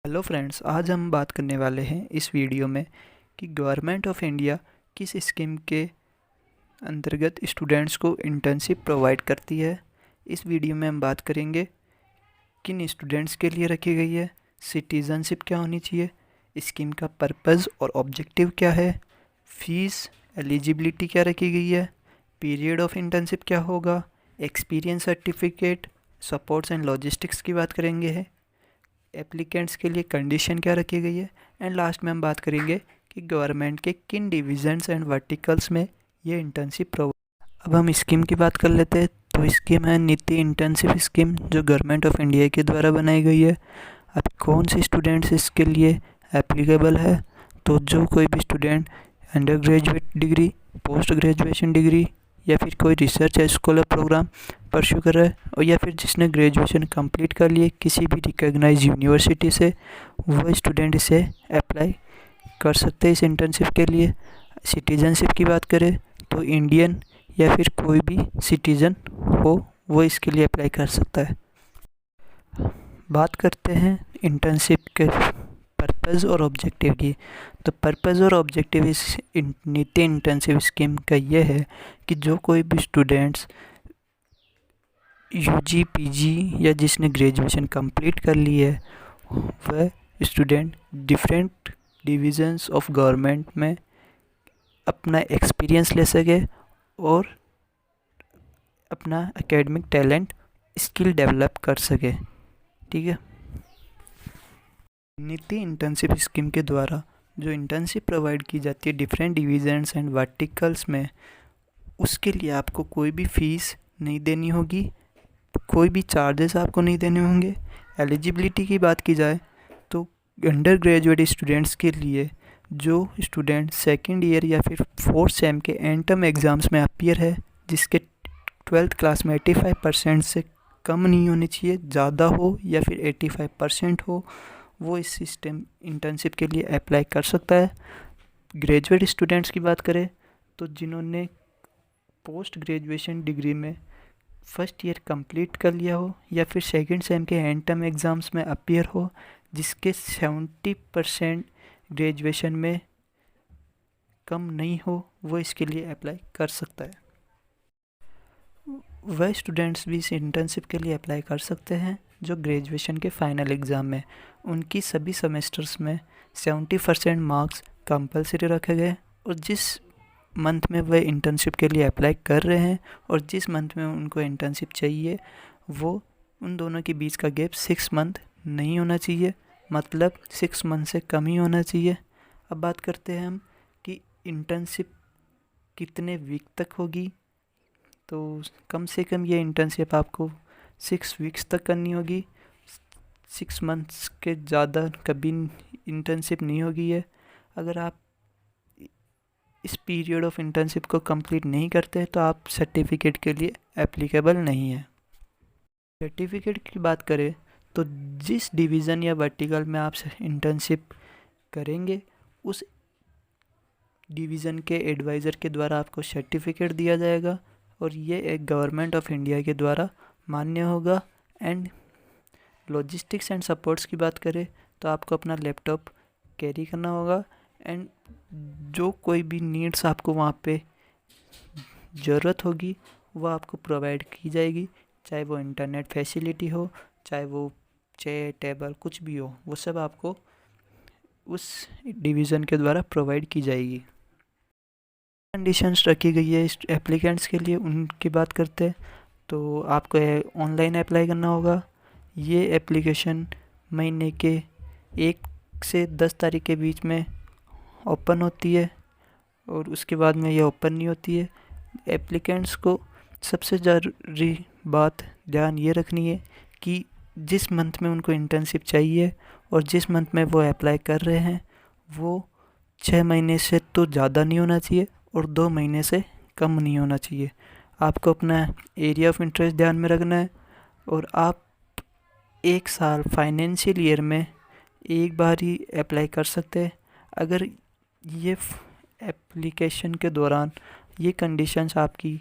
Hello friends, आज हम बात करने वाले हैं इस वीडियो में कि गवर्नमेंट ऑफ इंडिया किस स्कीम के अंतर्गत स्टूडेंट्स को इंटर्नशिप प्रोवाइड करती है। इस वीडियो में हम बात करेंगे किन स्टूडेंट्स के लिए रखी गई है, सिटीज़नशिप क्या होनी चाहिए, स्कीम का पर्पज़ और ऑब्जेक्टिव क्या है, फीस एलिजिबिलिटी क्या रखी गई है, पीरियड ऑफ इंटर्नशिप क्या होगा, experience certificate, supports and logistics की बात करेंगे है, एप्लीकेंट्स के लिए कंडीशन क्या रखी गई है, एंड लास्ट में हम बात करेंगे कि गवर्नमेंट के किन डिविजन्स एंड वर्टिकल्स में ये इंटर्नशिप प्रोवाइड। अब हम स्कीम की बात कर लेते हैं। तो स्कीम है नीति इंटर्नशिप स्कीम, जो गवर्नमेंट ऑफ इंडिया के द्वारा बनाई गई है। अब कौन से स्टूडेंट्स इसके लिए एप्लीकेबल है, तो जो कोई भी student under graduate degree, post graduation degree या फिर कोई रिसर्च या स्कॉलर प्रोग्राम परस्यू कर रहा है, और या फिर जिसने ग्रेजुएशन कंप्लीट कर लिए किसी भी रिकॉग्नाइज यूनिवर्सिटी से, वो स्टूडेंट इसे अप्लाई कर सकते हैं इस इंटर्नशिप के लिए। सिटीजनशिप की बात करें तो इंडियन या फिर कोई भी सिटीजन हो वो इसके लिए अप्लाई कर सकता है। बात करते हैं इंटर्नशिप के पर्पज़ और ऑब्जेक्टिव की। तो पर्पज़ और ऑब्जेक्टिव इस नीति इंटर्नशिप स्कीम का ये है कि जो कोई भी स्टूडेंट्स यूजी पीजी या जिसने ग्रेजुएशन कंप्लीट कर ली है, वह student different divisions of government में अपना एक्सपीरियंस ले सके और अपना एकेडमिक टैलेंट स्किल डेवलप कर सके। ठीक है। नीति इंटर्नशिप स्कीम के द्वारा जो इंटर्नशिप प्रोवाइड की जाती है डिफरेंट डिविजन्स एंड वर्टिकल्स में, उसके लिए आपको कोई भी फीस नहीं देनी होगी, कोई भी चार्जेस आपको नहीं देने होंगे। एलिजिबिलिटी की बात की जाए तो अंडर ग्रेजुएट स्टूडेंट्स के लिए जो स्टूडेंट सेकेंड ईयर या फिर फोर्थ सेम के एंड टर्म एग्ज़ाम्स में अपीयर है, जिसके 12th क्लास में 85% से कम नहीं होनी चाहिए, ज़्यादा हो या फिर 85% हो, वो इस सिस्टम इंटर्नशिप के लिए अप्लाई कर सकता है। ग्रेजुएट स्टूडेंट्स की बात करें तो जिन्होंने पोस्ट ग्रेजुएशन डिग्री में फर्स्ट ईयर कंप्लीट कर लिया हो या फिर सेकंड सेम के एंड टर्म एग्ज़ाम्स में अपीयर हो, जिसके 70% ग्रेजुएशन में कम नहीं हो, वो इसके लिए अप्लाई कर सकता है। वह स्टूडेंट्स भी इस इंटर्नशिप के लिए अप्लाई कर सकते हैं जो ग्रेजुएशन के फाइनल एग्ज़ाम में उनकी सभी सेमेस्टर्स में 70% मार्क्स कंपलसरी रखे गए, और जिस मंथ में वह इंटर्नशिप के लिए अप्लाई कर रहे हैं और जिस मंथ में उनको इंटर्नशिप चाहिए, वो उन दोनों के बीच का गैप 6 मंथ नहीं होना चाहिए, मतलब 6 मंथ से कम ही होना चाहिए। अब बात करते हैं हम कि इंटर्नशिप कितने वीक तक होगी। तो कम से कम ये इंटर्नशिप आपको 6 वीक्स तक करनी होगी। 6 मंथ्स के ज़्यादा कभी इंटर्नशिप नहीं होगी है। अगर आप इस पीरियड ऑफ इंटर्नशिप को कंप्लीट नहीं करते तो आप सर्टिफिकेट के लिए एप्लीकेबल नहीं है। सर्टिफिकेट की बात करें तो जिस डिवीज़न या वर्टिकल में आप इंटर्नशिप करेंगे, उस डिवीज़न के एडवाइज़र के द्वारा आपको सर्टिफिकेट दिया जाएगा, और ये एक गवर्नमेंट ऑफ इंडिया के द्वारा मान्य होगा। एंड लॉजिस्टिक्स एंड सपोर्ट्स की बात करें तो आपको अपना लैपटॉप कैरी करना होगा, एंड जो कोई भी नीड्स आपको वहाँ पे ज़रूरत होगी वो आपको प्रोवाइड की जाएगी, चाहे वो इंटरनेट फैसिलिटी हो, चाहे वो चेयर टेबल कुछ भी हो, वो सब आपको उस डिवीज़न के द्वारा प्रोवाइड की जाएगी। कंडीशंस रखी गई है इस एप्लीकेंट्स के लिए, उनकी बात करते हैं तो आपको ऑनलाइन अप्लाई करना होगा। ये एप्लीकेशन महीने के 1 से 10 तारीख के बीच में ओपन होती है, और उसके बाद में ये ओपन नहीं होती है। एप्लीकेंट्स को सबसे ज़रूरी बात ध्यान ये रखनी है कि जिस मंथ में उनको इंटर्नशिप चाहिए और जिस मंथ में वो अप्लाई कर रहे हैं, वो 6 महीने से तो ज़्यादा नहीं होना चाहिए और 2 महीने से कम नहीं होना चाहिए। आपको अपना एरिया ऑफ इंटरेस्ट ध्यान में रखना है, और आप 1 साल फाइनेंशियल ईयर में एक बार ही अप्लाई कर सकते हैं। अगर ये एप्लीकेशन के दौरान ये कंडीशंस आपकी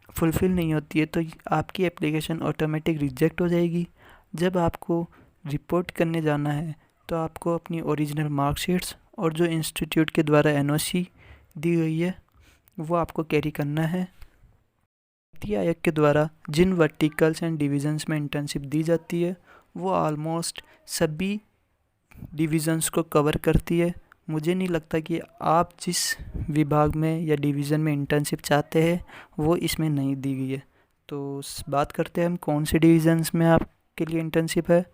फुलफ़िल नहीं होती है तो आपकी एप्लीकेशन ऑटोमेटिक रिजेक्ट हो जाएगी। जब आपको रिपोर्ट करने जाना है तो आपको अपनी ओरिजिनल मार्कशीट्स और जो इंस्टीट्यूट के द्वारा एनओसी दी गई है वो आपको कैरी करना है। नीति आयोग के द्वारा जिन वर्टिकल्स एंड डिविजन्स में इंटर्नशिप दी जाती है वो ऑलमोस्ट सभी डिविजन्स को कवर करती है। मुझे नहीं लगता कि आप जिस विभाग में या डिवीज़न में इंटर्नशिप चाहते हैं वो इसमें नहीं दी गई है। तो बात करते हैं हम कौन से डिविजन्स में आपके लिए इंटर्नशिप है।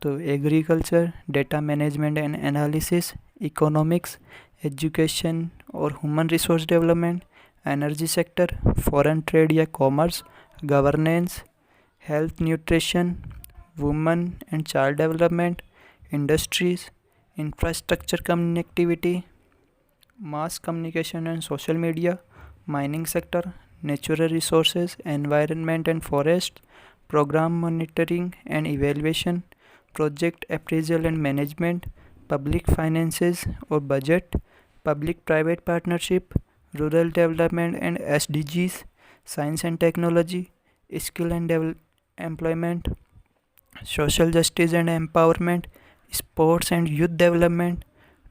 तो agriculture, data management and analysis, economics, education और human resource development, energy sector, foreign trade या commerce, governance, health nutrition, women and child development, industries, infrastructure connectivity, mass communication and social media, mining sector, natural resources, environment and forest, program monitoring and evaluation, project appraisal and management, public finances और budget, public private partnership, rural development and SDGs, science and technology, skill and employment, social justice and empowerment, sports and youth development,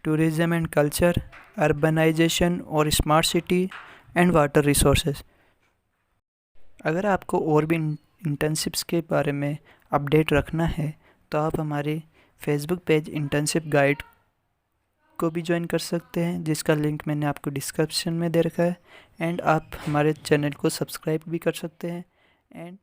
tourism and culture, urbanisation और smart city and water resources. अगर आपको और भी internships के बारे में update रखना है तो आप हमारे फेसबुक पेज इंटर्नशिप गाइड को भी ज्वाइन कर सकते हैं, जिसका लिंक मैंने आपको डिस्क्रिप्शन में दे रखा है। एंड आप हमारे चैनल को सब्सक्राइब भी कर सकते हैं। एंड